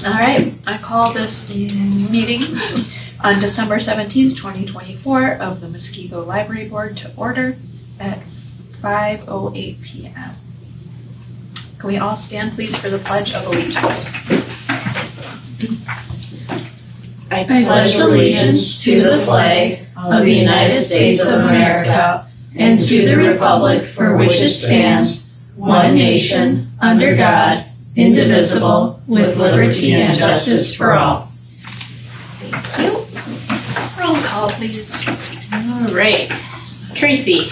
All right, I call this meeting on December 17th, 2024 of the Muskego Library Board to order at 5:08 p.m. Can we all stand, please, for the Pledge of Allegiance? I pledge allegiance to the flag of the United States of America and to the republic for which it stands, one nation, under God, indivisible, with liberty and justice for all. Thank you. Roll call, please. All right. Tracy.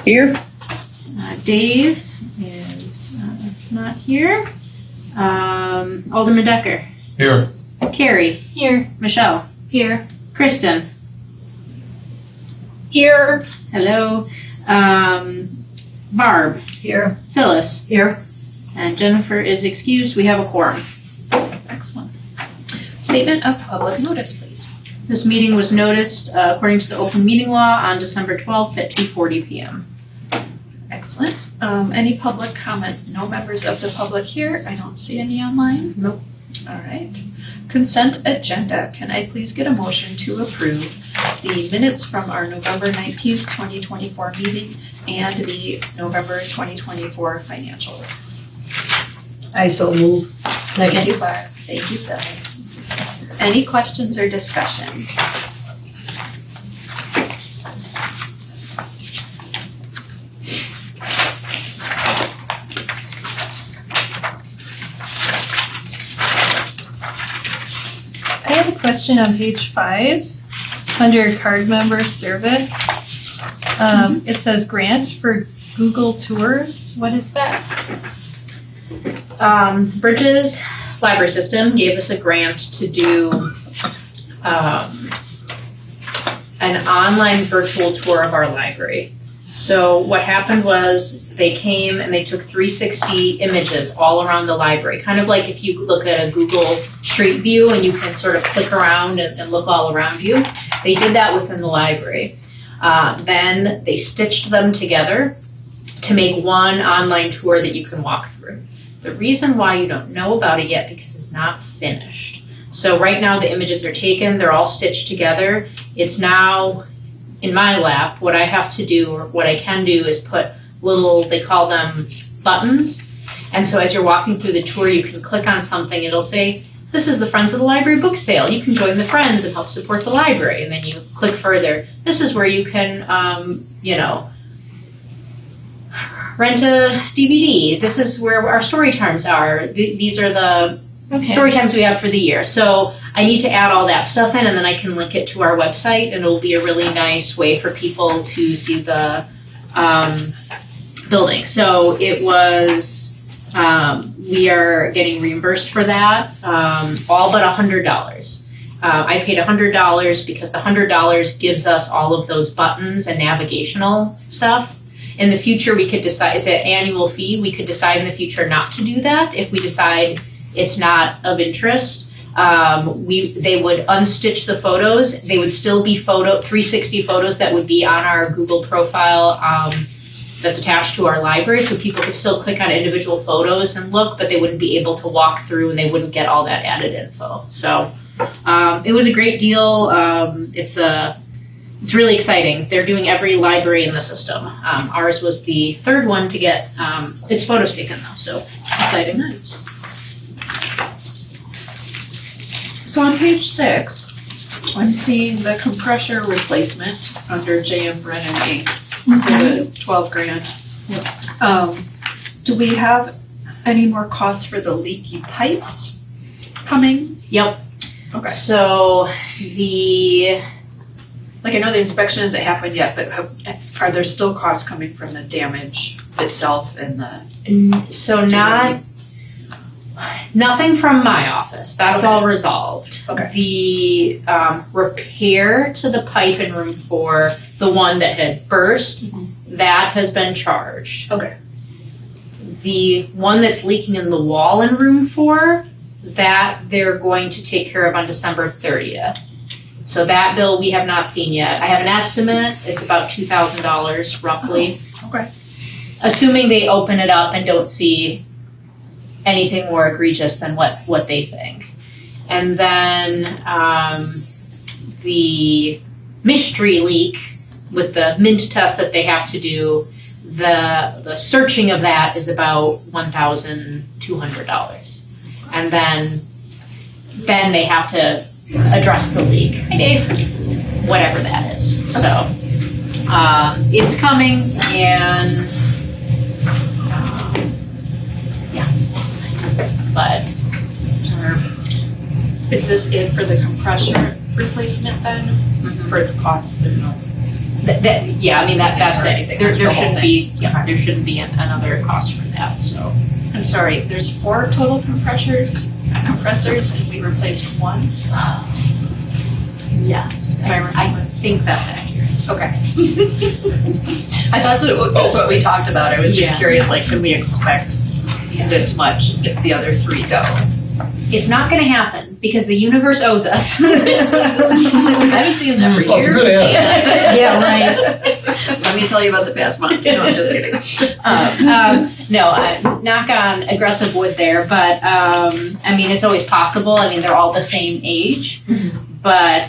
Here. Dave is not here. Alderman Decker. Here. Carrie. Here. Michelle. Here. Kristen. Here. Hello. Barb. Here. Phyllis. Here. And Jennifer is excused. We have a quorum. Excellent. Statement of public notice, please. This meeting was noticed according to the open meeting law on December 12th at 2:40 p.m. Excellent. Any public comment? No members of the public here. I don't see any online. Nope. All right. Consent agenda. Can I please get a motion to approve the minutes from our November 19th, 2024 meeting and the November 2024 financials? I so move. Thank you, Barb. Thank you, Phil. Any questions or discussion? I have a question on page 5, under card member service. It says grant for Google Tours. What is that? Bridges Library System gave us a grant to do an online virtual tour of our library. So what happened was they came and they took 360 images all around the library, kind of like if you look at a Google Street View and you can sort of click around and look all around you. They did that within the library. Then they stitched them together to make one online tour that you can walk through. The reason why you don't know about it yet because it's not finished. So right now the images are taken, they're all stitched together. It's now in my lap. What I have to do, or what I can do, is put little, they call them buttons. And so as you're walking through the tour, you can click on something. It'll say, this is the Friends of the Library book sale. You can join the Friends and help support the library. And then you click further. This is where you can, rent a DVD. This is where our story times are. These are the story times we have for the year. So I need to add all that stuff in, and then I can link it to our website, and it'll be a really nice way for people to see the building. So it was, we are getting reimbursed for that, all but $100. I paid $100 because the $100 gives us all of those buttons and navigational stuff. In the future, we could decide, it's an annual fee, we could decide in the future not to do that. If we decide it's not of interest, they would unstitch the photos. They would still be 360 photos that would be on our Google profile that's attached to our library, so people could still click on individual photos and look, but they wouldn't be able to walk through and they wouldn't get all that added info. So it was a great deal. It's really exciting. They're doing every library in the system. Ours was the third one to get its photos taken, though, so exciting. Nice. So on page 6, I'm seeing the compressor replacement under J.M. Brennan Inc. for the 12 grand. Do we have any more costs for the leaky pipes coming? Yep. Okay. So I know the inspection hasn't happened yet, but are there still costs coming from the damage itself and the? So nothing from my office. That's all resolved. Okay. The repair to the pipe in room 4, the one that had burst, that has been charged. Okay. The one that's leaking in the wall in room 4, that they're going to take care of on December 30th. So that bill we have not seen yet. I have an estimate. It's about $2,000 roughly. Okay. Assuming they open it up and don't see anything more egregious than what they think. And then the mystery leak with the mint test that they have to do, the searching of that is about $1,200. And then they have to address the leak. Hi, Dave. Whatever that is. So it's coming, and yeah. But Is this it for the compressor replacement then? For the cost? No. yeah, I mean that's Or it. anything, There the whole shouldn't thing. be there shouldn't be another cost for that. So I'm sorry, there's 4 total compressors, and we replaced 1? yes, I think that's accurate. Okay. I thought that's what we talked about. I was just Yeah. curious, like, can we expect this much if the other 3 go? It's not going to happen because the universe owes us. I've been seeing that for Well, it's years. good answer. Yeah, right. Let me tell you about the past month. No, I'm just kidding. No, knock on aggressive wood there, but I mean it's always possible. I mean they're all the same age, but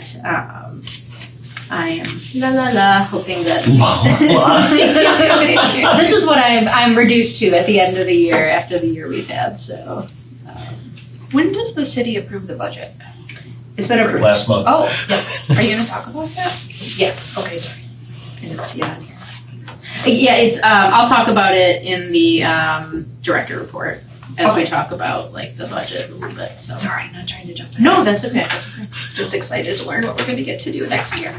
I am hoping that this is what I'm reduced to at the end of the year after the year we've had. So When does the city approve the budget? it's been approved. Last month. Oh, are you going to talk about that? Yes. Okay, sorry. I didn't see it on here. Yeah, it's. I'll talk about it in the director report as we Okay. talk about like the budget a little bit. So. Sorry, I'm not trying to jump in. No, that's okay. Just excited to learn what we're going to get to do next year.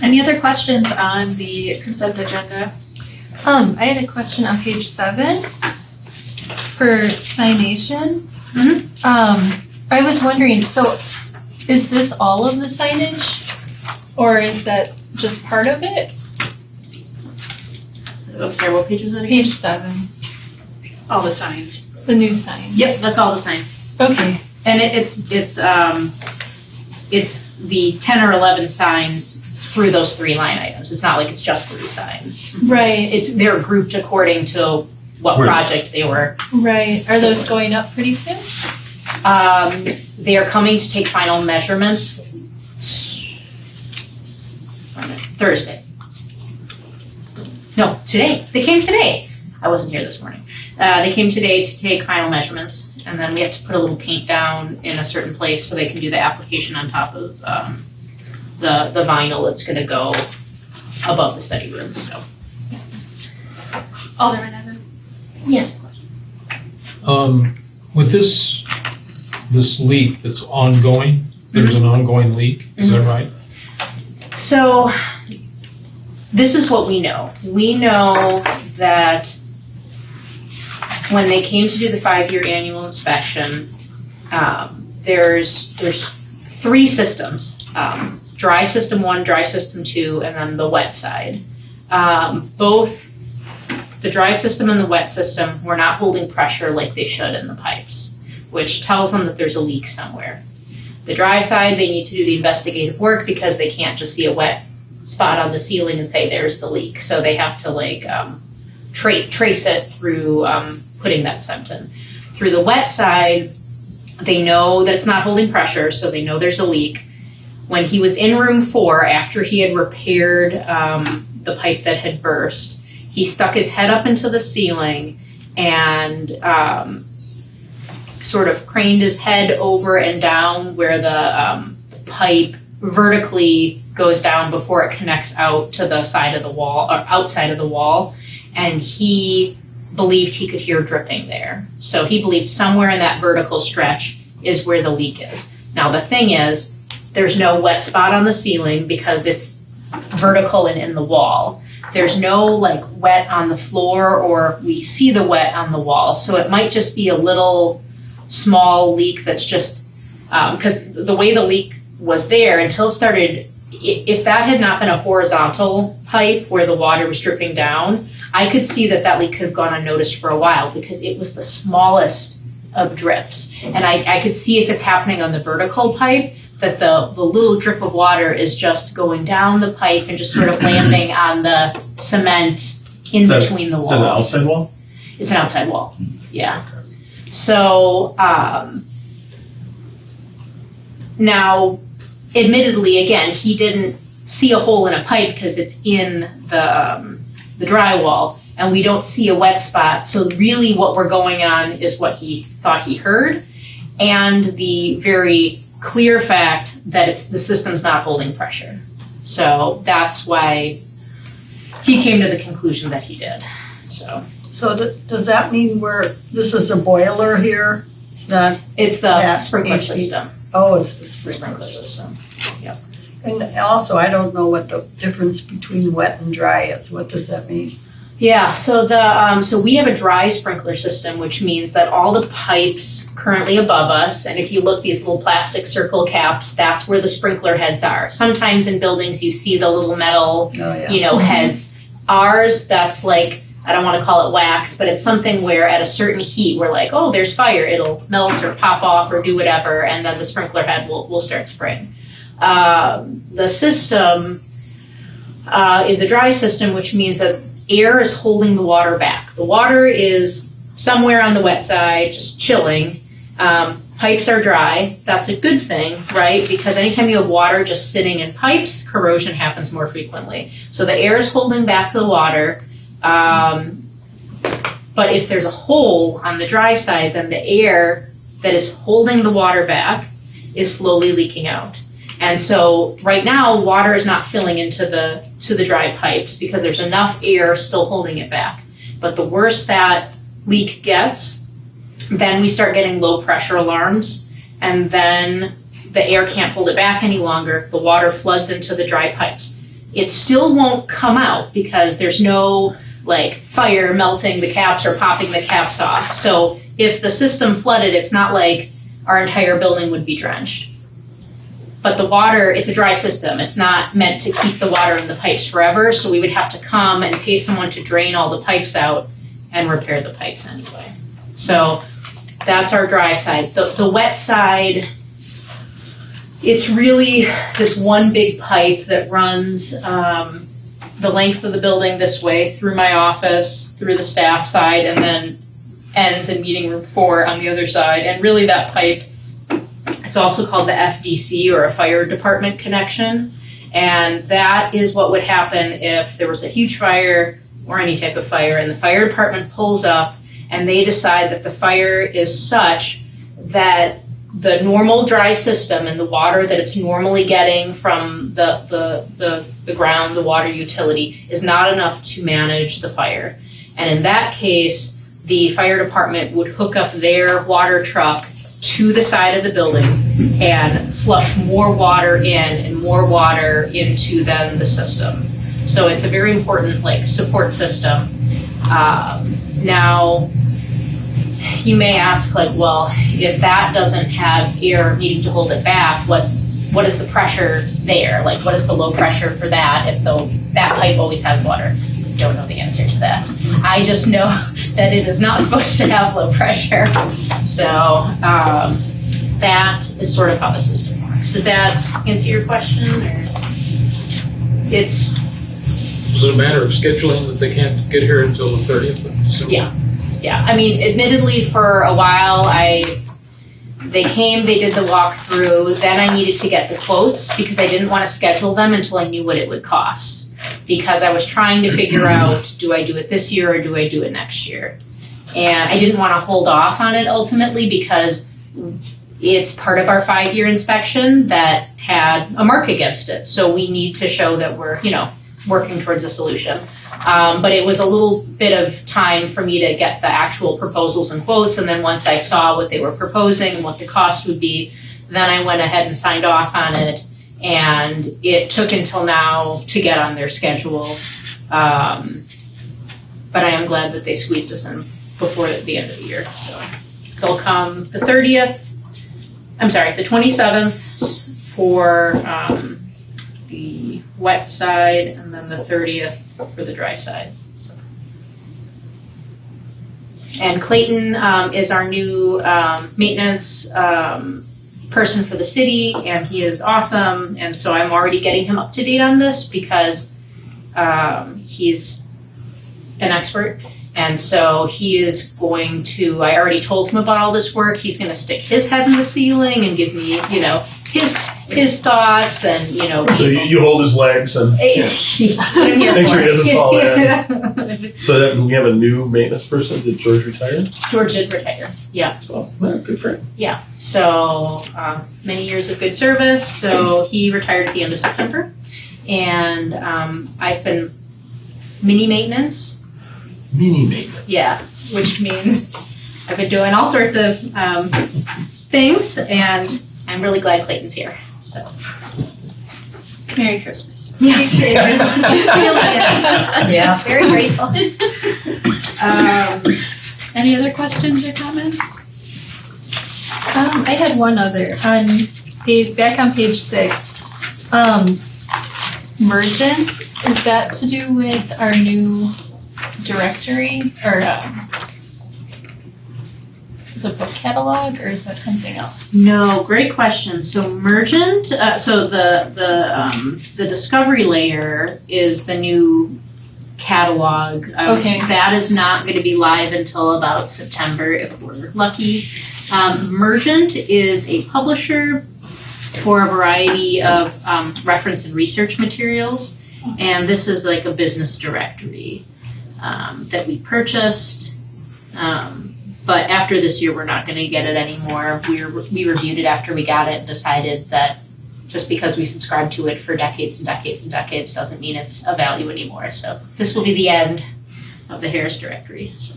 Any other questions on the consent agenda? I had a question on page 7 for signation. I was wondering, so is this all of the signage, or is that just part of it? Oh, sorry, what page was that again? Page 7, All the signs. the new sign. Yep, that's all the signs. Okay. And it's the 10 or 11 signs through those 3 line items. It's not like it's just 3 signs. Right. They're grouped according to what Right. project they were. Right. Are those going up pretty soon? They are coming to take final measurements Thursday. No, today. They came today. I wasn't here this morning. They came today to take final measurements, and then we have to put a little paint down in a certain place so they can do the application on top of the vinyl that's going to go above the study room. So. Alderman Evan? Yes. With this leak that's ongoing, there's an ongoing leak, is that right? So, this is what we know. We know that when they came to do the 5-year annual inspection, there's 3 systems, dry system 1, dry system 2, and then the wet side. Both the dry system and the wet system were not holding pressure like they should in the pipes, which tells them that there's a leak somewhere. The dry side, they need to do the investigative work because they can't just see a wet spot on the ceiling and say there's the leak. So they have to trace it through putting that cement in. Through the wet side, they know that it's not holding pressure, so they know there's a leak. When he was in room 4, after he had repaired the pipe that had burst, he stuck his head up into the ceiling and sort of craned his head over and down where the pipe vertically goes down before it connects out to the side of the wall, or outside of the wall, and he believed he could hear dripping there. So he believed somewhere in that vertical stretch is where the leak is. Now the thing is, there's no wet spot on the ceiling because it's vertical and in the wall. There's no wet on the floor, or we see the wet on the wall. So it might just be a little small leak that's just, because the way the leak was there until it started, if that had not been a horizontal pipe where the water was dripping down, I could see that leak could have gone unnoticed for a while because it was the smallest of drips. And I could see if it's happening on the vertical pipe, that the little drip of water is just going down the pipe and just sort of landing on the cement in between the walls. Is that an outside wall? It's an outside wall, yeah. So, now, admittedly, again, he didn't see a hole in a pipe because it's in the drywall, and we don't see a wet spot. So really what we're going on is what he thought he heard, and the very clear fact that the system's not holding pressure. So that's why he came to the conclusion that he did, so. So does that mean this is a boiler here? It's not? It's the sprinkler system. Oh, it's the Sprinkler system, yep. And also, I don't know what the difference between wet and dry is. What does that mean? Yeah, so so we have a dry sprinkler system, which means that all the pipes currently above us, and if you look, these little plastic circle caps, that's where the sprinkler heads are. Sometimes in buildings you see the little metal, heads. Ours, that's like, I don't want to call it wax, but it's something where at a certain heat, we're like, oh, there's fire. It'll melt or pop off or do whatever, and then the sprinkler head will start spraying. The system is a dry system, which means that air is holding the water back. The water is somewhere on the wet side, just chilling. Pipes are dry. That's a good thing, right? Because anytime you have water just sitting in pipes, corrosion happens more frequently. So the air is holding back the water. But if there's a hole on the dry side, then the air that is holding the water back is slowly leaking out. And so right now, water is not filling into the dry pipes because there's enough air still holding it back. But the worse that leak gets, then we start getting low pressure alarms, and then the air can't hold it back any longer. The water floods into the dry pipes. It still won't come out because there's no fire melting the caps or popping the caps off. So if the system flooded, it's not like our entire building would be drenched. But the water, it's a dry system. It's not meant to keep the water in the pipes forever, so we would have to come and pay someone to drain all the pipes out and repair the pipes anyway. So that's our dry side. The wet side, it's really this one big pipe that runs the length of the building this way, through my office, through the staff side, and then ends in meeting room 4 on the other side. And really that pipe, it's also called the FDC, or a fire department connection. And that is what would happen if there was a huge fire or any type of fire, and the fire department pulls up and they decide that the fire is such that the normal dry system and the water that it's normally getting from the ground, the water utility, is not enough to manage the fire. And in that case, the fire department would hook up their water truck to the side of the building and flush more water in and more water into then the system. So it's a very important support system. Now, you may ask, well, if that doesn't have air needing to hold it back, what is the pressure there? What is the low pressure for that if that pipe always has water? Don't know the answer to that. I just know that it is not supposed to have low pressure. So that is sort of how the system works. Does that answer your question? Or is it a matter of scheduling that they can't get here until the 30th of December? Yeah. I mean, admittedly, for a while, they came, they did the walkthrough, then I needed to get the quotes because I didn't want to schedule them until I knew what it would cost. Because I was trying to figure out, do I do it this year or do I do it next year? And I didn't want to hold off on it ultimately because it's part of our 5-year inspection that had a mark against it. So we need to show that we're, working towards a solution. But it was a little bit of time for me to get the actual proposals and quotes, and then once I saw what they were proposing and what the cost would be, then I went ahead and signed off on it, and it took until now to get on their schedule. But I am glad that they squeezed us in before the end of the year. So they'll come the 27th for the wet side, and then the 30th for the dry side. So. And Clayton is our new maintenance person for the city, and he is awesome, and so I'm already getting him up to date on this because he's an expert, And so he is going to, I already told him about all this work, he's going to stick his head in the ceiling and give me, his thoughts and, So you hold his legs and make sure he doesn't fall in. So then we have a new maintenance person. Did George retire? George did retire, yeah. Well, good for him. Yeah, so many years of good service, so he retired at the end of September. And I've been mini maintenance. Mini maintenance. Yeah, which means I've been doing all sorts of things, and I'm really glad Clayton's here. So, Merry Christmas. yes, Yeah. very grateful. Any other questions or comments? I had one other back on page 6. Mergent, is that to do with our new directory or the book catalog, or is that something else? No, great question. So Mergent, so the discovery layer is the new catalog. Okay. That is not going to be live until about September if we're lucky. Mergent is a publisher for a variety of reference and research materials, and this is like a business directory that we purchased. But after this year, we're not going to get it anymore. We reviewed it after we got it and decided that just because we subscribed to it for decades and decades and decades doesn't mean it's of value anymore. So this will be the end of the Harris directory. So.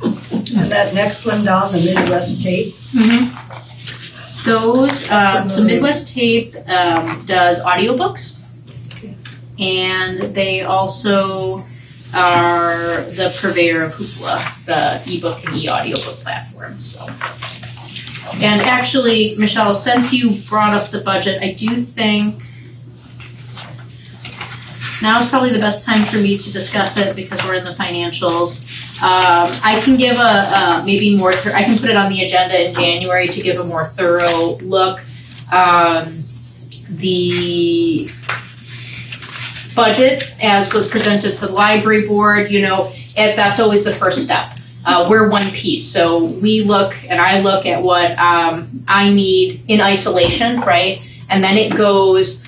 And that next one down, the Midwest tape. So Midwest Tape does audiobooks, and they also are the purveyor of Hoopla, the ebook and e-audiobook platform. So, and actually, Michelle, since you brought up the budget, I do think now is probably the best time for me to discuss it because we're in the financials. I can give maybe more. I can put it on the agenda in January to give a more thorough look. The budget, as was presented to the library board, that's always the first step. We're one piece, so I look at what I need in isolation, right? And then it goes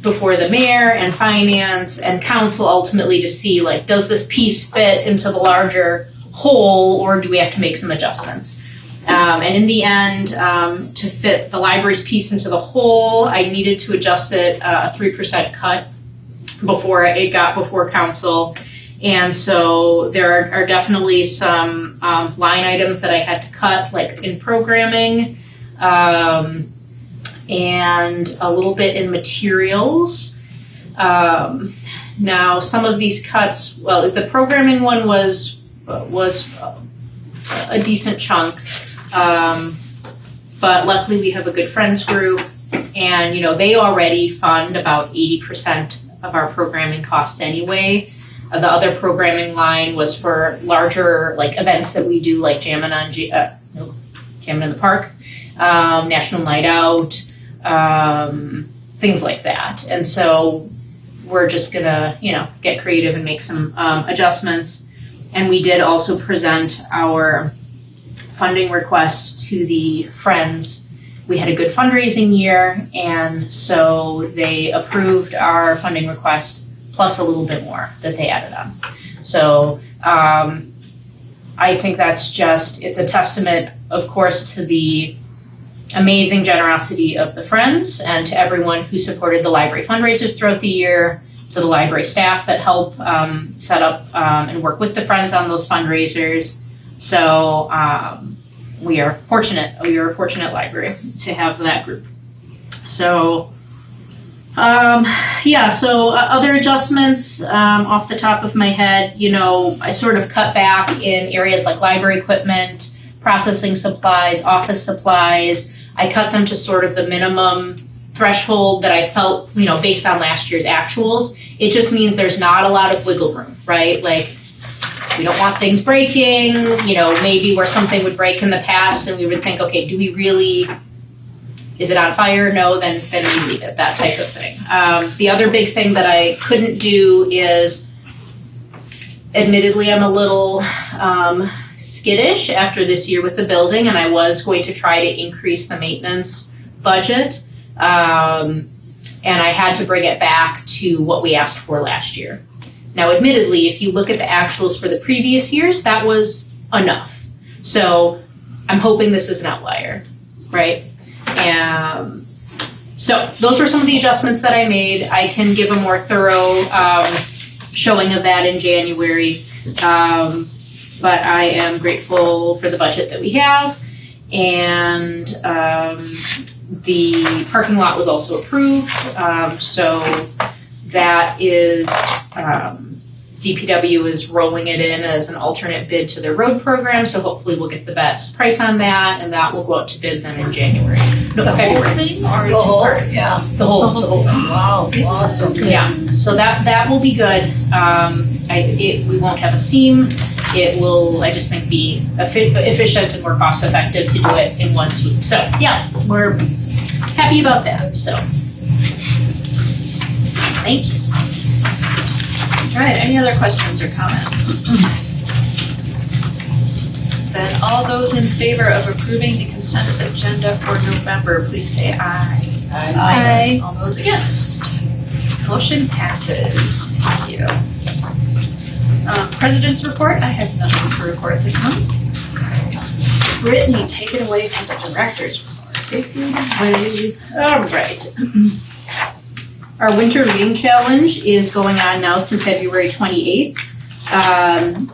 before the mayor and finance and council ultimately to see, does this piece fit into the larger whole, or do we have to make some adjustments? And in the end, to fit the library's piece into the whole, I needed to adjust it a 3% cut before it got before council. And so there are definitely some line items that I had to cut, like in programming, and a little bit in materials. Now, some of these cuts, the programming one was a decent chunk, but luckily we have a good friends group, and they already fund about 80% of our programming cost anyway. The other programming line was for larger events that we do, like Jammin' in the Park, National Night Out, things like that. And so we're just gonna get creative and make some adjustments. And we did also present our funding request to the Friends. We had a good fundraising year, and so they approved our funding request plus a little bit more that they added on. So I think it's a testament, of course, to the amazing generosity of the Friends and to everyone who supported the library fundraisers throughout the year, to the library staff that help set up and work with the Friends on those fundraisers. So we are fortunate. We are a fortunate library to have that group. So other adjustments off the top of my head, I sort of cut back in areas like library equipment, processing supplies, office supplies. I cut them to sort of the minimum threshold that I felt, based on last year's actuals. It just means there's not a lot of wiggle room, right? We don't want things breaking, maybe where something would break in the past and we would think, okay, do we really, is it on fire? No, then we leave it, that type of thing. The other big thing that I couldn't do is Admittedly, I'm a little skittish after this year with the building, and I was going to try to increase the maintenance budget. And I had to bring it back to what we asked for last year. Now, admittedly, if you look at the actuals for the previous years, that was enough. So I'm hoping this is an outlier, right? So those were some of the adjustments that I made. I can give a more thorough showing of that in January. But I am grateful for the budget that we have. And the parking lot was also approved. So that is, DPW is rolling it in as an alternate bid to their road program. So hopefully we'll get the best price on that, and that will go out to bid then in January. No, February. Thing or The whole, two parts? yeah. The whole thing. Wow, awesome. Yeah, so that will be good. We won't have a seam. It will, I just think, be efficient and more cost effective to do it in one swoop. So yeah, we're happy about that. So thank you. All right, any other questions or comments? Then all those in favor of approving the consent agenda for November, please say aye. Aye. All those against? Motion passes. Thank you. President's report, I have nothing to report this month. Brittany, take it away from the director's report. Take it away. All right. Our winter reading challenge is going on now through February 28th.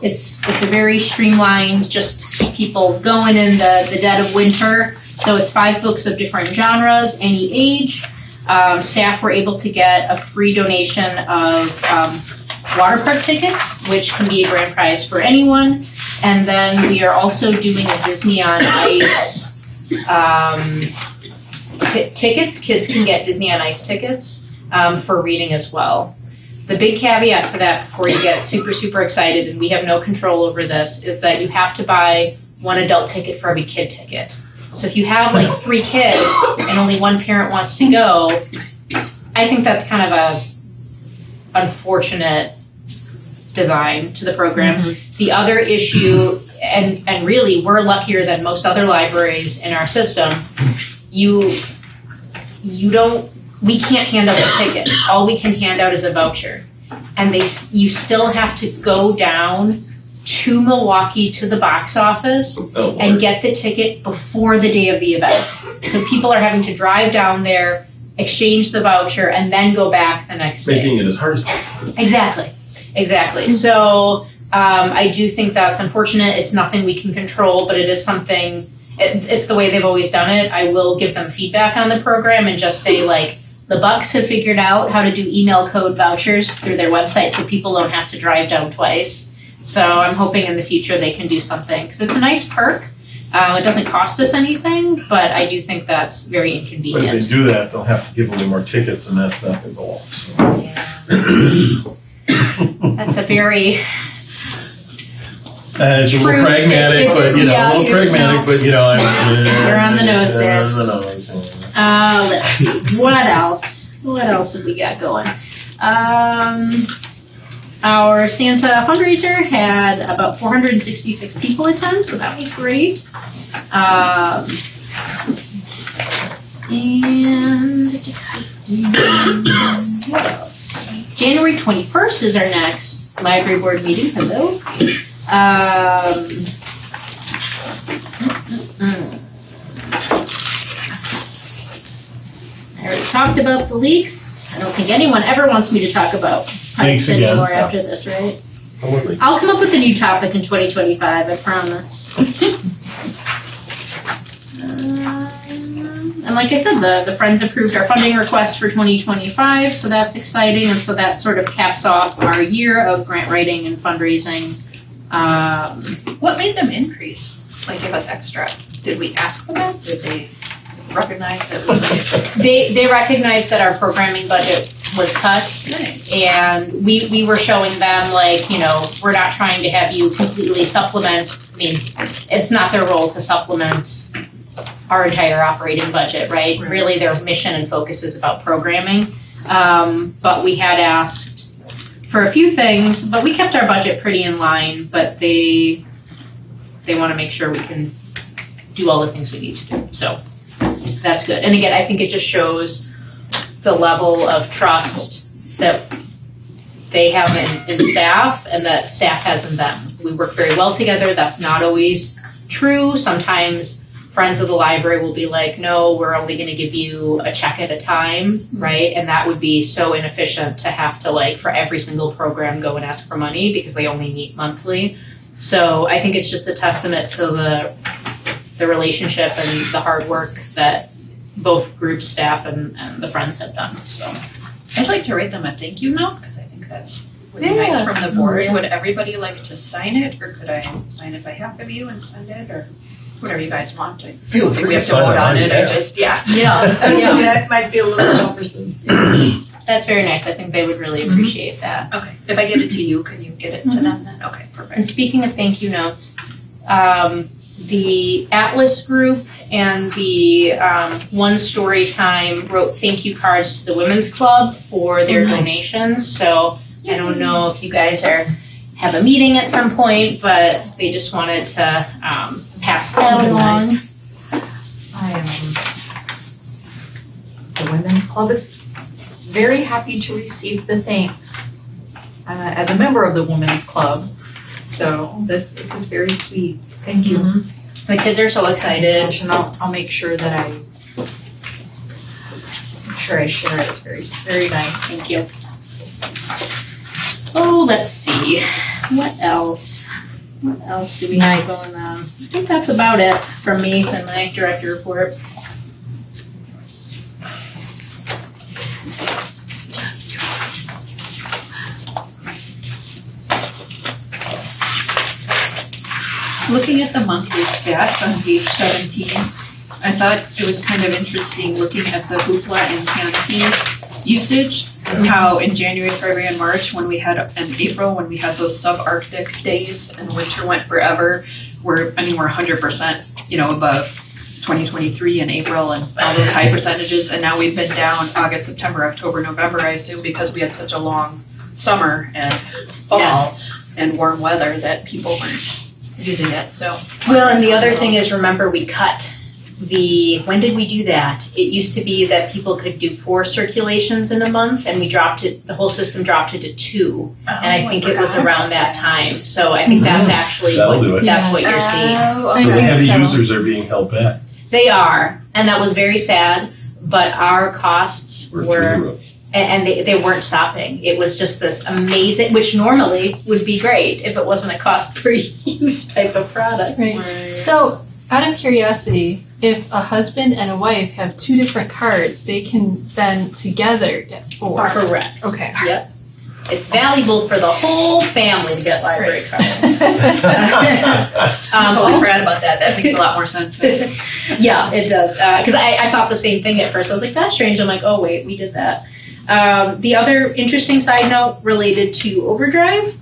It's a very streamlined, just to keep people going in the dead of winter. So it's 5 books of different genres, any age. Staff were able to get a free donation of water park tickets, which can be a grand prize for anyone. And then we are also doing a Disney on Ice tickets. Kids can get Disney on Ice tickets for reading as well. The big caveat to that, before you get super, super excited, and we have no control over this, is that you have to buy 1 adult ticket for every kid ticket. So if you have like 3 kids and only 1 parent wants to go, I think that's kind of a unfortunate design to the program. Mm-hmm. The other issue, and really we're luckier than most other libraries in our system, we can't hand out a ticket. All we can hand out is a voucher. And you still have to go down to Milwaukee to the box office and get the ticket before the day of the event. So people are having to drive down there, exchange the voucher, and then go back the next day. Making it as hard as possible. Exactly. So I do think that's unfortunate. It's nothing we can control, but it is something, it's the way they've always done it. I will give them feedback on the program and just say, like, the Bucks have figured out how to do email code vouchers through their website so people don't have to drive down twice. So I'm hoping in the future they can do something, because it's a nice perk. It doesn't cost us anything, but I do think that's very But inconvenient. if they do that, they'll have to give away more tickets, and that's not the goal. So. That's a very... It's a little pragmatic, but you're on the nose there. On the nose. Let's see. What else? What else have we got going? Our Santa fundraiser had about 466 people attend, so that was great. And what else? January 21st is our next library board meeting. Hello. I already talked about the leaks. I don't think anyone ever wants me to talk about pipes anymore after this, right? I'll come up with a new topic in 2025, I promise. And like I said, the Friends approved our funding request for 2025, so that's exciting, and so that sort of caps off our year of grant writing and fundraising. What made them increase? Like, give us extra? Did we ask for that? Did they recognize that? They recognized that our programming budget was cut. Nice. And we were showing them, like, we're not trying to have you completely supplement. I mean, it's not their role to supplement our entire operating budget, right? Really, their mission and focus is about programming. But we had asked for a few things, but we kept our budget pretty in line, but they want to make sure we can do all the things we need to do. So that's good. And again, I think it just shows the level of trust that they have in staff and that staff has in them. We work very well together. That's not always true. Sometimes friends of the library will be like, no, we're only going to give you a check at a time, right? And that would be so inefficient to have to, like, for every single program go and ask for money because they only meet monthly. So I think it's just a testament to the relationship and the hard work that both group staff and the friends have done. So I'd like to write them a thank you note, because I think that's would be nice from the board. Would everybody like to sign it, or could I sign it by half of you and send it, or whatever you guys want? Feel free We to have to sign vote it on it, I yeah. just, yeah. That might be a little cumbersome. that's very nice. I think they would really appreciate that. Okay, if I get it to you, can you get it to them then? Okay, And perfect. speaking of thank you notes, the Atlas group and the One Story Time wrote thank you cards to the Women's Club for their donations. So I don't know if you guys have a meeting at some point, but they just wanted to pass that along. The Women's Club is very happy to receive the thanks as a member of the Women's Club. So this is very sweet. Thank you. The kids are so excited. And I'll make sure that I share it. It's very, very nice. Thank you. Oh, let's see. What else? What else do we have going on? I think that's about it from me and my director report. Looking at the monthly stats on page 17, I thought it was kind of interesting looking at the hoopla and canopy usage, how in January, February, and March, when we had, in April, when we had those subarctic days and winter went forever, we're 100%, above 2023 in April and all those high percentages, and now we've been down August, September, October, November, I assume, because we had such a long summer and fall and warm weather that people weren't using it, so. Well, and the other thing is, remember, we cut when did we do that? It used to be that people could do 4 circulations in a month, and the whole system dropped it to 2. And I think it was around that time. So I think that's actually That'll do it. that's what you're seeing. So the heavy users are being held back. They are, and that was very sad, but our costs We're through the roof. and they weren't stopping. It was just this amazing, which normally would be great if it wasn't a cost per use type of product. Right. So, out of curiosity, if a husband and a wife have 2 different cards, they can then together get 4. Correct. Okay. Yep. It's valuable for the whole family to get library cards. I'm totally proud about that. That makes a lot more sense. Yeah, it does. Because I thought the same thing at first. I was like, that's strange. I'm like, oh, wait, we did that. The other interesting side note related to Overdrive,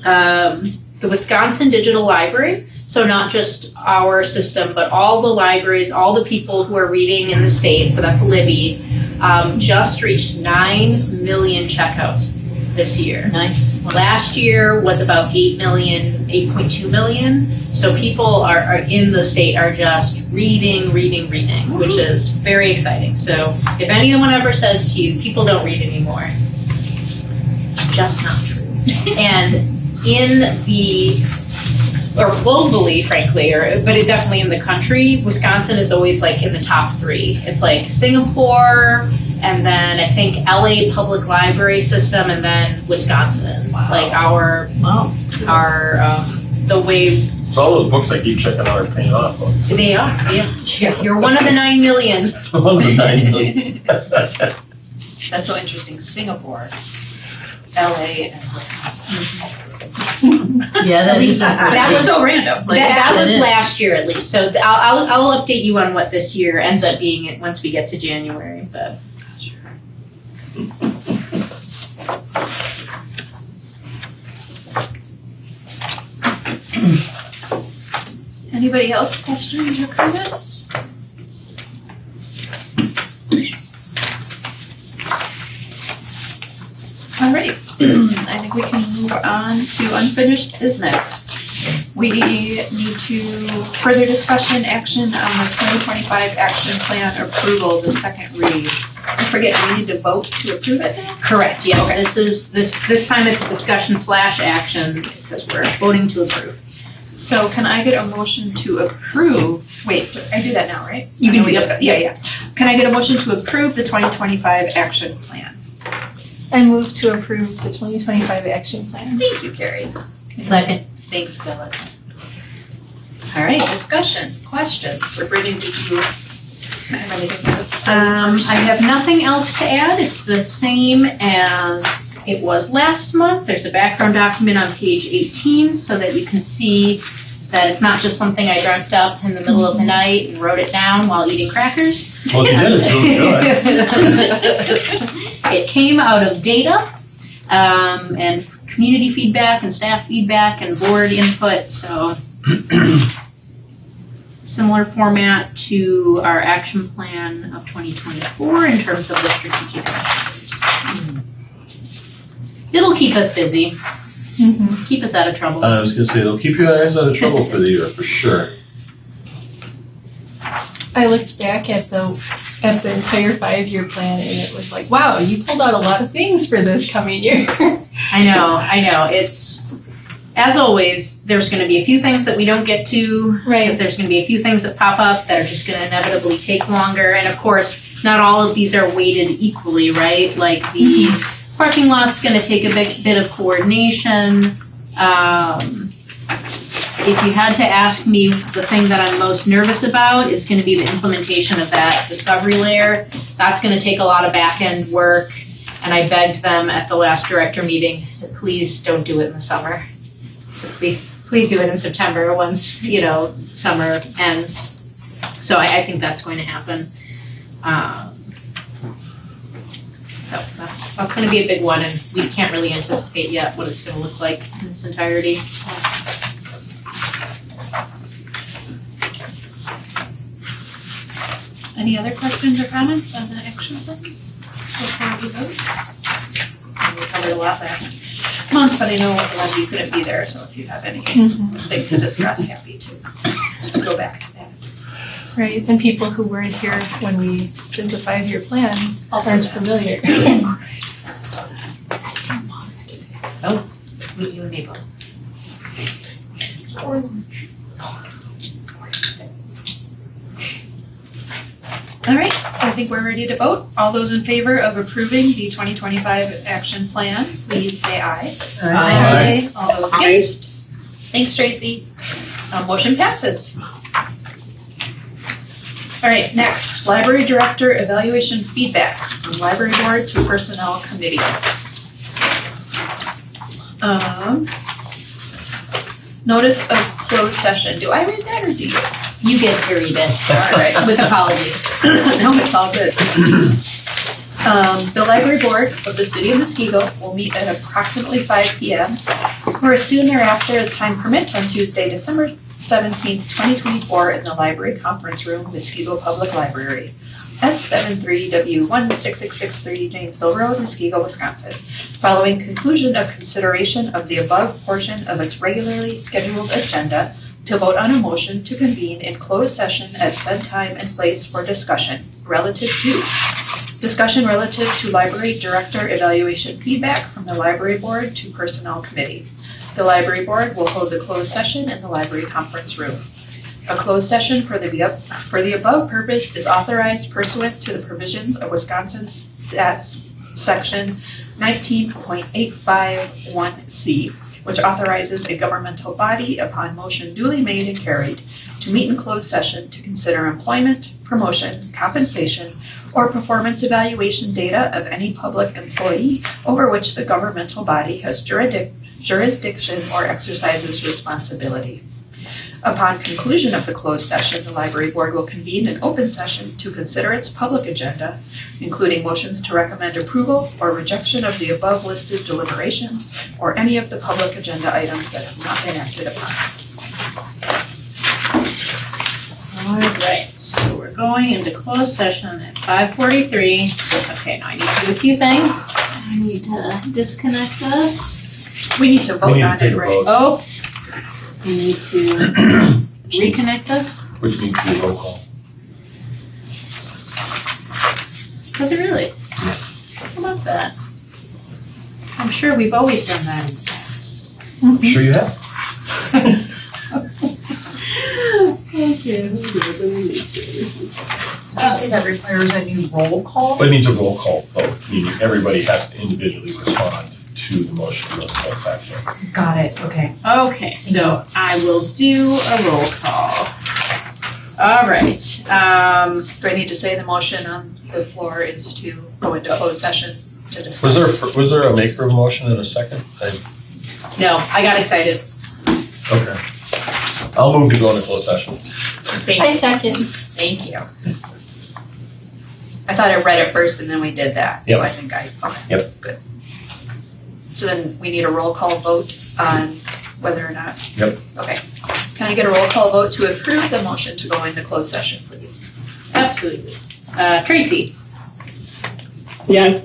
the Wisconsin Digital Library, so not just our system, but all the libraries, all the people who are reading in the state, so that's Libby, just reached 9 million checkouts this year. Nice. Last year was about 8.2 million. So people are in the state are just reading, which is very exciting. So if anyone ever says to you, people don't read anymore, it's just not true. And or globally, frankly, but it definitely in the country, Wisconsin is always like in the top 3. It's like Singapore, and then I think LA Public Library System, and then Wisconsin. Wow. Like the way. So all those books I keep checking out are paying off. They are, yeah. You're one of the 9 million. One of the 9 million. That's so interesting. Singapore, LA, and Wisconsin. Yeah, that is. That was so random. That was last year at least. So I'll update you on what this year ends up being once we get to January. But Anybody else questions or comments? All right. I think we can move on to unfinished business. We need to further discussion action on the 2025 action plan approval, the second read. I forget, do we need to vote to approve it now? Correct, yeah. Okay. This time it's discussion / action because we're voting to approve. So can I get a motion to approve, wait, I do that now, right? You can do that. Yeah. Can I get a motion to approve the 2025 action plan? I move to approve the 2025 action plan. Thank you, Carrie. Second. Thanks, Phyllis. All right, discussion, questions. Sabrina, did you have anything to say? I have nothing else to add. It's the same as it was last month. There's a background document on page 18 so that you can see that it's not just something I dreamt up in the middle of the night and wrote it down while eating crackers. Well, if you did, it's really good. It came out of data and community feedback and staff feedback and board input, so similar format to our action plan of 2024 in terms of the strategic initiatives. It'll keep us busy, keep us out of trouble. I was going to say, they'll keep you guys out of trouble for the year, for sure. I looked back at the entire 5-year plan and it was like, wow, you pulled out a lot of things for this coming year. I know. It's, as always, there's going to be a few things that we don't get to. Right. There's going to be a few things that pop up that are just going to inevitably take longer. And of course, not all of these are weighted equally, right? Like the parking lot's going to take a bit of coordination. If you had to ask me the thing that I'm most nervous about, it's going to be the implementation of that discovery layer. That's going to take a lot of back-end work, and I begged them at the last director meeting, I said, please don't do it in the summer. So please do it in September once, summer ends. So I think that's going to happen. So that's going to be a big one, and we can't really anticipate yet what it's going to look like in its entirety. Any other questions or comments on the action plan before we vote? We covered a lot last month, but I know a lot of you couldn't be there, so if you have anything to discuss, happy to go back to that. Right, and people who weren't here when we did the 5-year plan aren't familiar. Oh, meet you and me both. All right, I think we're ready to vote. All those in favor of approving the 2025 action plan, please say aye. Aye. All those against? Thanks, Tracy. Motion passes. All right, next, library director evaluation feedback from library board to personnel committee. Notice of closed session. Do I read that or do you? You get to read it. All right. With apologies. No, it's all good. The library board of the city of Muskego will meet at approximately 5 p.m. or as soon thereafter as time permits on Tuesday, December 17th, 2024 in the library conference room, Muskego Public Library, S73W16663 Janesville Road, Muskego, Wisconsin. Following conclusion of consideration of the above portion of its regularly scheduled agenda, to vote on a motion to convene in closed session at said time and place for discussion relative to library director evaluation feedback from the library board to personnel committee. The library board will hold the closed session in the library conference room. A closed session for the above purpose is authorized pursuant to the provisions of Wisconsin Stats Section 19.851C, which authorizes a governmental body, upon motion duly made and carried, to meet in closed session to consider employment, promotion, compensation, or performance evaluation data of any public employee over which the governmental body has jurisdiction or exercises responsibility. Upon conclusion of the closed session, the library board will convene an open session to consider its public agenda, including motions to recommend approval or rejection of the above listed deliberations or any of the public agenda items that have not been acted upon. All right, so we're going into closed session at 5:43. Okay, now I need to do a few things. I need to disconnect us. We need to vote We need to on take it, a right? vote. Oh, I need to reconnect us. Which needs to be a roll call. Does it really? Yes. How about that? I'm sure we've always done that in the past. Sure you have? You say that requires a new roll call? But it needs a roll call vote, meaning everybody has to individually respond to the motion for the closed session. Got it, okay. Okay, so I will do a roll call. All right. Do I need to say the motion on the floor is to go into closed session to discuss? Was there a maker of a motion and a second? No, I got excited. Okay. I'll move to go into closed session. I second. Thank you. I thought I read it first and then we did that. Yep. So I think okay. Yep. Good. So then we need a roll call vote on whether or not. Yep. Okay. Can I get a roll call vote to approve the motion to go into closed session, please? Absolutely. Tracy, Yes.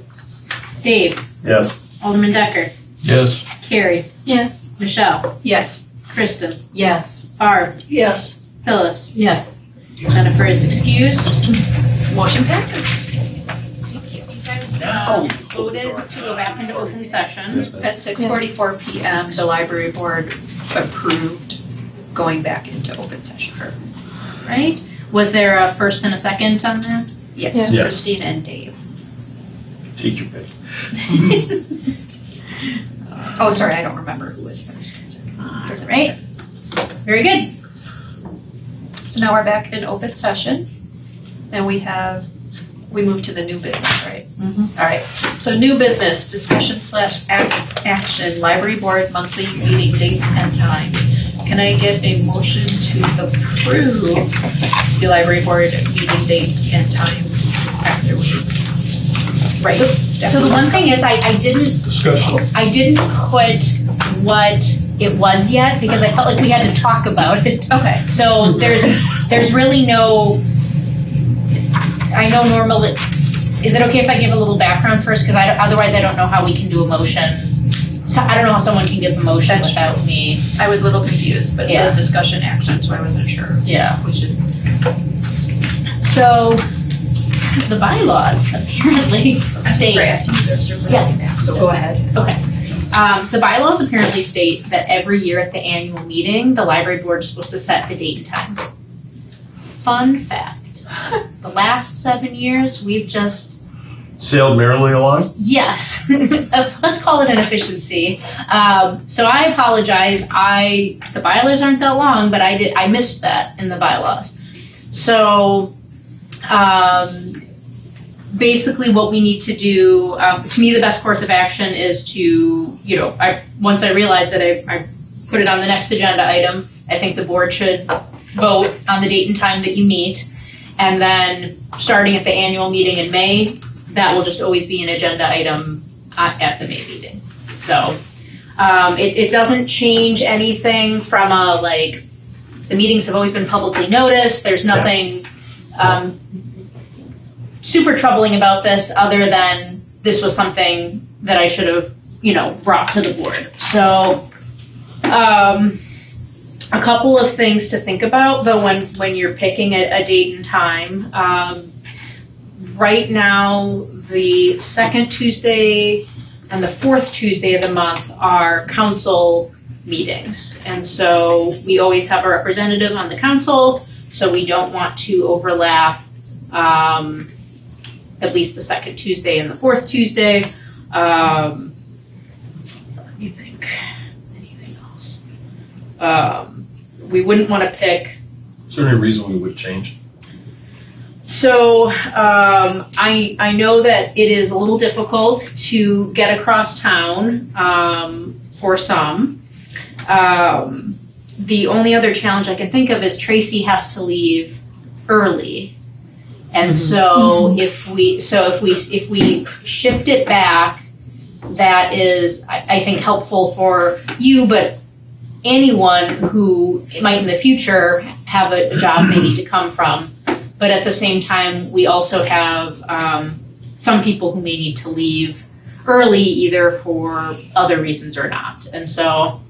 Dave, Yes. Alderman Decker, Yes. Carrie, Yes. Michelle, Yes. Kristen, Yes. Barb, Yes. Phyllis. Yes. Jennifer is excused. Motion passes. Voted to go back into open session. Yes, ma'am. At 6:44 PM, the library board approved going back into open session. Right? Was there a first and a second on that? Yes, Yeah. Yes. Christine and Dave. Take your pick. Oh, sorry, I don't remember who was first. All right. Very good. So now we're back in open session, and we moved to the new business, right? Mhm. All right, so new business, discussion/action, library board monthly meeting dates and times. Can I get a motion to approve the library board meeting dates and times after we? Right. So the one thing is I didn't Discussion. put what it was yet because I felt like we had to talk about it. Okay. So there's really no, I know normally, is it okay if I give a little background first? Because otherwise I don't know how we can do a motion. So I don't know how someone can give a motion That's without me. I was a little confused, but it Yeah. says discussion action, so I wasn't sure. Yeah. We should. So the bylaws apparently state. Yeah. So go ahead. Okay. The bylaws apparently state that every year at the annual meeting, the library board is supposed to set the date and time. Fun fact, the last 7 years, we've just, Sailed merrily along? yes, let's call it an efficiency. So I apologize, the bylaws aren't that long, but I missed that in the bylaws. So, basically what we need to do, to me, the best course of action is to, once I realize that I put it on the next agenda item, I think the board should vote on the date and time that you meet. And then, starting at the annual meeting in May, that will just always be an agenda item at the May meeting. So, it doesn't change anything from the meetings have always been publicly noticed. There's nothing, super troubling about this other than this was something that I should have, brought to the board. So, a couple of things to think about though when you're picking a date and time. Right now, the second Tuesday and the fourth Tuesday of the month are council meetings. And so we always have a representative on the council, so we don't want to overlap at least the second Tuesday and the fourth Tuesday. Let me think. Anything else? We wouldn't want to pick. Is there any reason we would change? So I know that it is a little difficult to get across town for some. The only other challenge I can think of is Tracy has to leave early. And so if we shift it back, that is, I think, helpful for you, but anyone who might in the future have a job they need to come from. But at the same time, we also have some people who may need to leave early either for other reasons or not. And so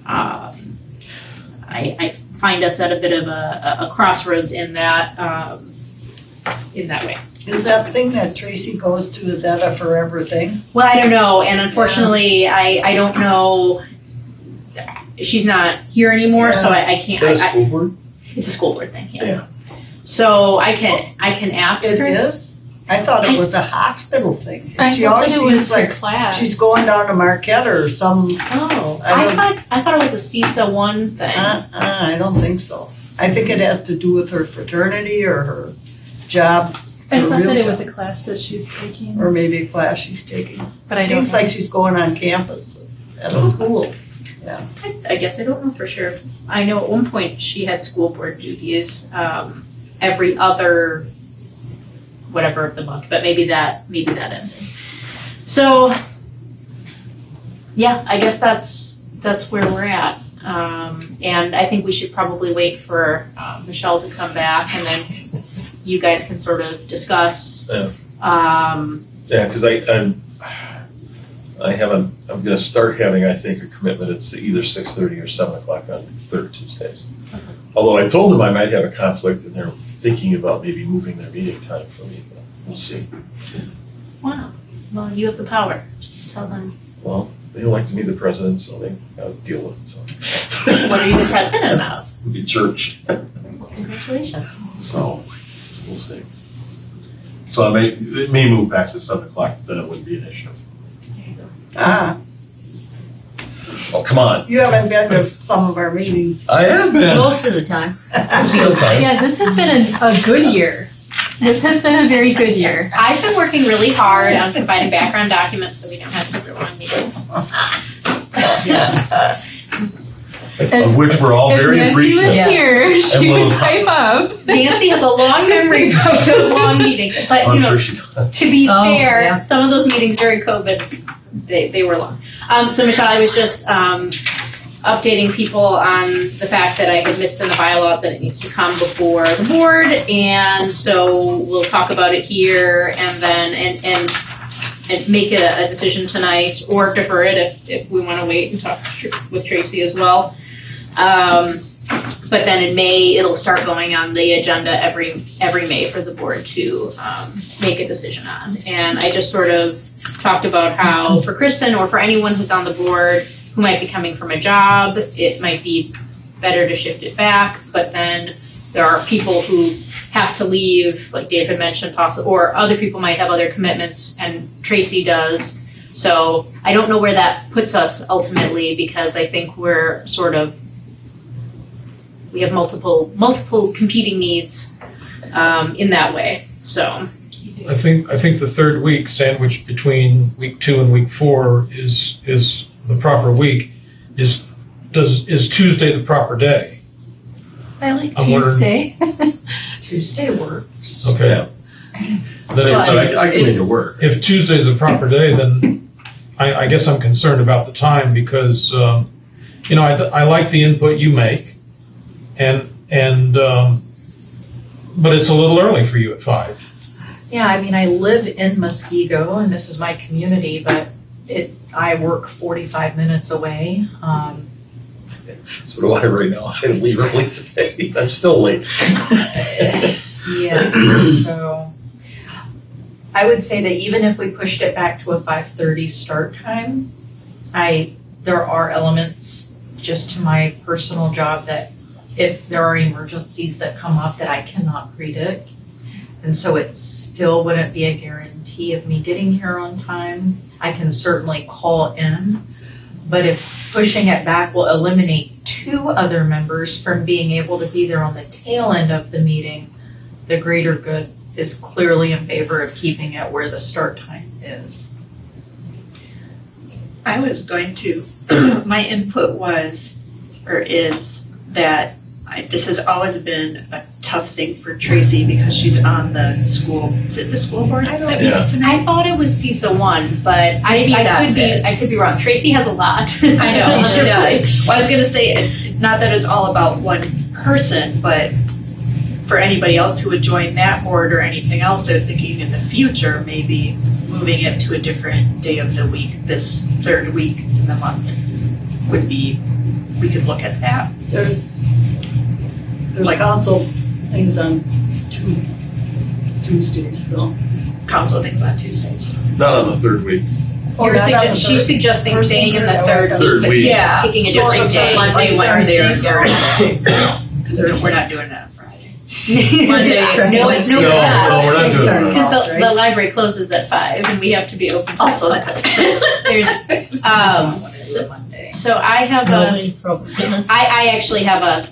I find us at a bit of a crossroads in that way. Is that thing that Tracy goes to, is that a forever thing? Well, I don't know, and unfortunately, I don't know. She's not here anymore, so I can't. Is that a school board? It's a school board thing, yeah. Yeah. So I can ask It her. is? I thought it was a hospital thing. I She thought always it was seems like for class. she's going down to Marquette or some, Oh, I don't- I thought it was a CISA 1 thing. I don't think so. I think it has to do with her fraternity or her job. I her thought real that it job. was a class that she's taking, Or maybe a class she's taking. but I don't Seems know. like she's going on campus at a school. Yeah. I guess I don't know for sure. I know at one point she had school board duties every other whatever of the month, but maybe that ended. So yeah, I guess that's where we're at. And I think we should probably wait for Michelle to come back, and then you guys can sort of discuss. Yeah. Yeah, because I'm going to start having, I think, a commitment. It's either 6:30 or 7 o'clock on third Tuesdays. Although I told them I might have a conflict, and they're thinking about maybe moving their meeting time for me, but we'll see. Wow. Well, you have the power. Just tell them. Well, they elected me the president, so they got to deal with it. So. What are you the president of? The church. Congratulations. So we'll see. So it may move back to 7 o'clock, then it wouldn't be an issue. Ah, Oh, come on. you haven't been to some of our meetings. I have been. Most of the time. Most of the time. Yeah, this has been a good year. This has been a very good year. I've been working really hard on providing background documents so we don't have super long meetings. Of which we're all very If Nancy appreciative. was here, she we'll- would pipe up. Nancy has a long memory of those long meetings, but I'm you know, sure she does. to be Oh, fair, yeah. some of those meetings during COVID, they were long. So Michelle, I was just updating people on the fact that I had missed in the bylaws that it needs to come before the board, and so we'll talk about it here and then and make a decision tonight, or defer it if we want to wait and talk with Tracy as well. But then in May, it'll start going on the agenda every May for the board to make a decision on. And I just sort of talked about how for Kristen or for anyone who's on the board who might be coming from a job, it might be better to shift it back. But then there are people who have to leave, like Dave had mentioned, possibly, or other people might have other commitments, and Tracy does. So I don't know where that puts us ultimately, because I think we're sort of, we have multiple competing needs in that way. So I think the third week, sandwiched between week 2 and week 4, is the proper week. Is Tuesday the proper day? I like I'm wondering- Tuesday. Tuesday works. Okay. Yeah. Then So if, I can make it work. if Tuesday's the proper day, then I guess I'm concerned about the time because, I like the input you make, but it's a little early for you at 5. Yeah, I mean, I live in Muskego, and this is my community, but I work 45 minutes away. So do I right now. I leave early today. I'm still late. Yeah, so I would say that even if we pushed it back to a 5:30 start time, there are elements just to my personal job that if there are emergencies that come up that I cannot predict, and so it still wouldn't be a guarantee of me getting here on time. I can certainly call in, but if pushing it back will eliminate 2 other members from being able to be there on the tail end of the meeting, the greater good is clearly in favor of keeping it where the start time is. I was going to, my input is that this has always been a tough thing for Tracy because she's on the school, is it the school board that meets Yeah. tonight? I thought it was CISA 1, but I could be wrong. Tracy has a lot. I know, she does. Honestly. Well, I was gonna say, not that it's all about one person, but for anybody else who would join that board or anything else, I was thinking in the future, maybe moving it to a different day of the week, this third week in the month would be, we could look at that. There's Like- council things on Tuesdays, so. Council things on Tuesdays. Not on the third week. She's suggesting staying in the third Third week. week, Yeah. but picking a Sort different of day. Monday, Wednesday, or Thursday. Thursday. Because we're not doing that on Friday. Monday, no, Wednesday. no, No, we're not. no, we're not doing that. Because the library closes at 5 and we have to be open. Also, that's. There's, Monday. so I have I actually have a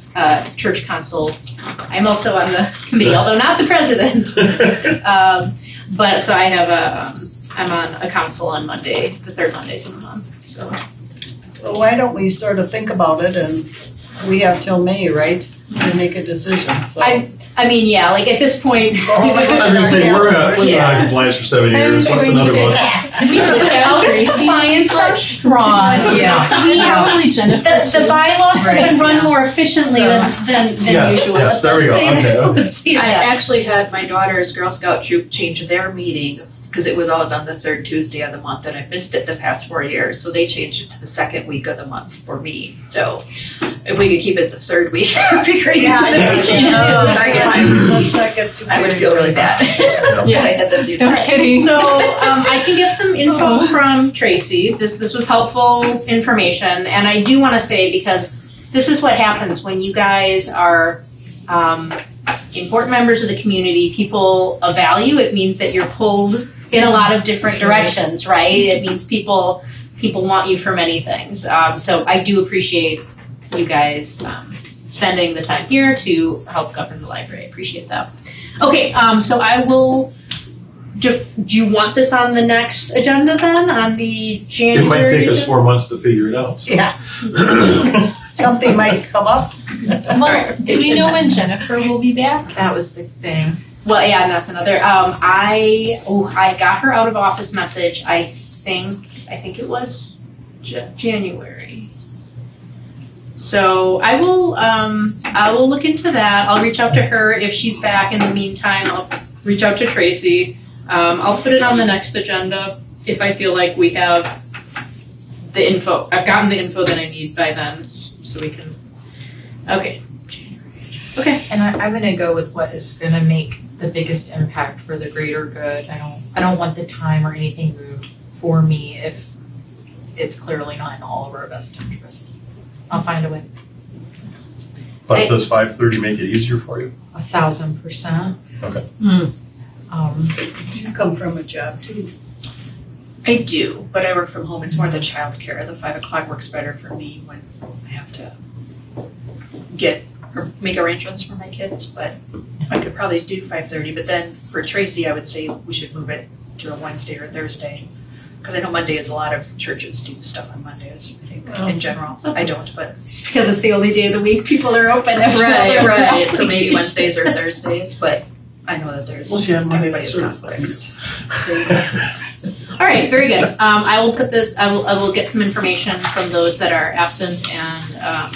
church council. I'm also on the committee, although not the president. But so I have I'm on a council on Monday, the third Mondays of the month, so. Well, why don't we sort of think about it, and we have till May, right, to make a decision, so. I mean, yeah, like at this point. I was gonna say, we're not in compliance for 7 years, what's another month? We have compliance are strong. Yeah. We Probably Jennifer. The bylaws can run more efficiently than Yes, usual. yes, there we go, okay. Let's see I that. actually had my daughter's Girl Scout troop change their meeting because it was always on the third Tuesday of the month, and I missed it the past 4 years. So they changed it to the second week of the month for me. So if we could keep it the third week, that would be great. Yeah, If we can't do the second, Let's not get too I would feel really bad. Yeah. I had them do No that. kidding. So I can get some info from Tracy. This was helpful information, and I do want to say, because this is what happens when you guys are important members of the community, people of value. It means that you're pulled in a lot of different directions, right? It means people want you for many things. So I do appreciate you guys spending the time here to help govern the library. I appreciate that. Okay, so I will. Do you want this on the next agenda then, on the It January? might take us agenda? 4 months to figure it out. So. Yeah. Something might come up. Well, do we know when Jennifer will be back? That was the thing. Well, yeah, and that's another. I got her out of office message. I think it was January. So I will look into that. I'll reach out to her if she's back. In the meantime, I'll reach out to Tracy. I'll put it on the next agenda if I feel like we have the info. I've gotten the info that I need by then, so we can. Okay. Okay. And I'm going to go with what is going to make the biggest impact for the greater good. I don't want the time or anything moved for me if it's clearly not in all of our best interest. I'll find a way. But does 5:30 make it easier for you? 1,000%. Okay. You come from a job too. I do, but I work from home. It's more the childcare. The 5 o'clock works better for me when I have to get or make arrangements for my kids. But I could probably do 5:30. But then for Tracy, I would say we should move it to a Wednesday or Thursday, because I know Monday is a lot of churches do stuff on Mondays. I think in general, I don't, but Because it's the only day of the week people are open. right. So maybe Wednesdays or Thursdays. But I know that there's everybody has conflicts. All right, very good. I will put this. I will get some information from those that are absent, and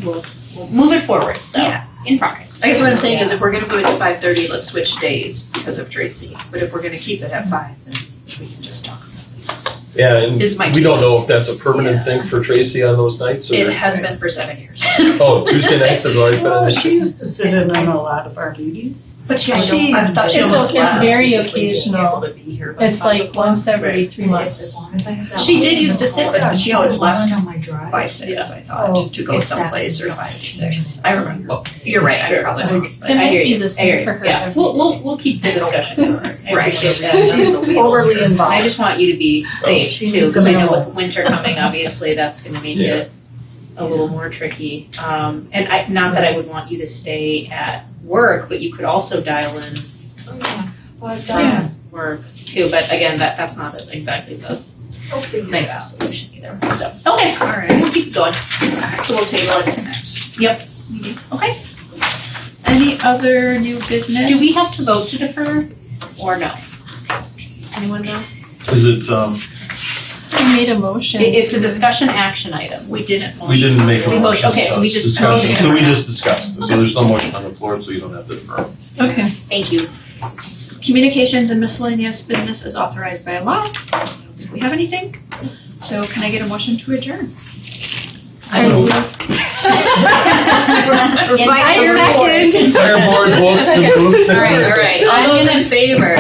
we'll move it forward. So Yeah. in progress. I guess what I'm saying is if we're going to move it to 5:30, let's switch days because of Tracy. But if we're going to keep it at 5, then we can just talk. Yeah, and Is my we don't know if choice. that's a permanent thing for Tracy on those nights? Or? It has been for 7 years. Oh, Tuesday nights has always been. Well, she used to sit in on a lot of our meetings. But she, I thought she it's almost okay, left. very Just being occasional. able to be here by It's 5 like o'clock. once every 3 months. As long as I have that. She did line used to sit, before, but she always left on my drive. by 6, I thought, Oh, to go if someplace, or that's- 5 to 6. I remember. Well, you're right, I probably wrong. It But might hear be you. the I hear same you. for her. Yeah, we'll keep the discussion going. I Right. appreciate that. She's the wheel. Overly involved. I just want you to be safe she too, needs because I to know know. with winter coming, obviously, that's going to make Yeah. it a little more tricky. And not that I would want you to stay at work, but you could also dial in Oh, yeah. Well, I've from done work too. But again, that's not exactly the I'll figure it out. nicest solution either. So okay, All right. we'll keep it going. So we'll table it to next. Yep. Okay. Any other new business? Do we have to vote to defer or no? Anyone know? Is it, we made a motion. It's a discussion action item. We didn't motion. We didn't make a We motion. motion- okay, so we just- Discussion. okay. So we just discussed. So there's no motion on the floor, so you don't have to affirm. Okay. Thank you. Communications and miscellaneous business is authorized by law. Do we have anything? So can I get a motion to adjourn? I move. Entire board. Entire board votes to move. All right. All those in favor?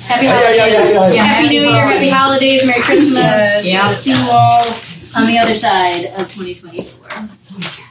Happy holidays. Yeah, Happy New Year, Happy Holidays, Merry Christmas. Yeah. See you all on the other side of 2024.